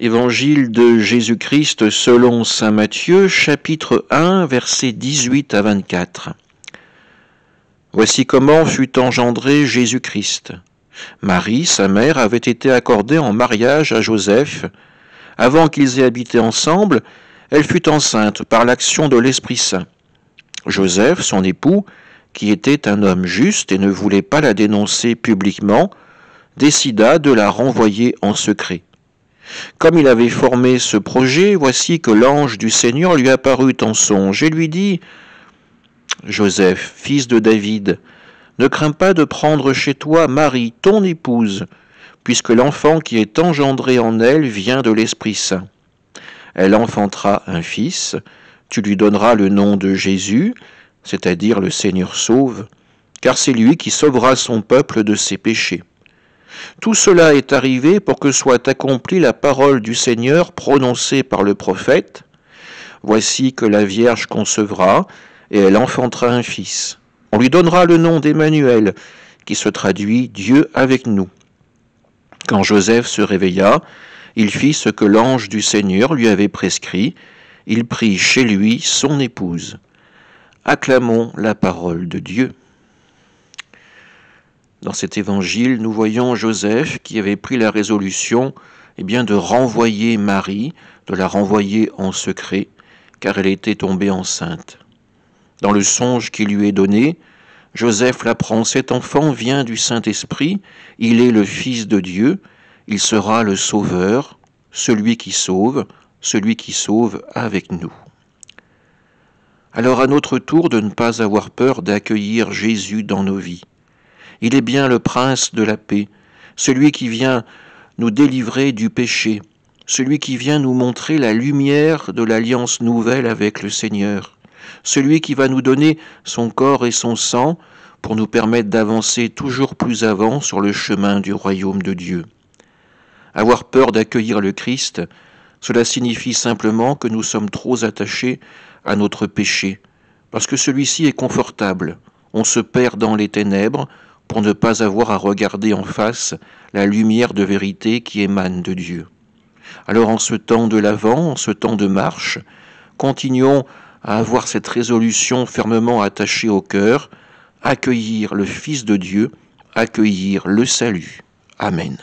Évangile de Jésus-Christ selon saint Matthieu, chapitre 1, versets 18 à 24. Voici comment fut engendré Jésus-Christ. Marie, sa mère, avait été accordée en mariage à Joseph. Avant qu'ils aient habité ensemble, elle fut enceinte par l'action de l'Esprit Saint. Joseph, son époux, qui était un homme juste et ne voulait pas la dénoncer publiquement, décida de la renvoyer en secret. Comme il avait formé ce projet, voici que l'ange du Seigneur lui apparut en songe et lui dit « Joseph, fils de David, ne crains pas de prendre chez toi Marie, ton épouse, puisque l'enfant qui est engendré en elle vient de l'Esprit Saint. Elle enfantera un fils, tu lui donneras le nom de Jésus, c'est-à-dire le Seigneur sauve, car c'est lui qui sauvera son peuple de ses péchés. Tout cela est arrivé pour que soit accomplie la parole du Seigneur prononcée par le prophète. Voici que la Vierge concevra, et elle enfantera un fils. On lui donnera le nom d'Emmanuel, qui se traduit Dieu avec nous. Quand Joseph se réveilla, il fit ce que l'ange du Seigneur lui avait prescrit. Il prit chez lui son épouse. Acclamons la parole de Dieu. Dans cet évangile, nous voyons Joseph qui avait pris la résolution de renvoyer Marie, de la renvoyer en secret, car elle était tombée enceinte. Dans le songe qui lui est donné, Joseph l'apprend, cet enfant vient du Saint-Esprit, il est le Fils de Dieu, il sera le Sauveur, celui qui sauve avec nous. Alors à notre tour de ne pas avoir peur d'accueillir Jésus dans nos vies. Il est bien le prince de la paix, celui qui vient nous délivrer du péché, celui qui vient nous montrer la lumière de l'alliance nouvelle avec le Seigneur, celui qui va nous donner son corps et son sang pour nous permettre d'avancer toujours plus avant sur le chemin du royaume de Dieu. Avoir peur d'accueillir le Christ, cela signifie simplement que nous sommes trop attachés à notre péché, parce que celui-ci est confortable. On se perd dans les ténèbres pour ne pas avoir à regarder en face la lumière de vérité qui émane de Dieu. Alors en ce temps de l'Avent, en ce temps de marche, continuons à avoir cette résolution fermement attachée au cœur, accueillir le Fils de Dieu, accueillir le salut. Amen.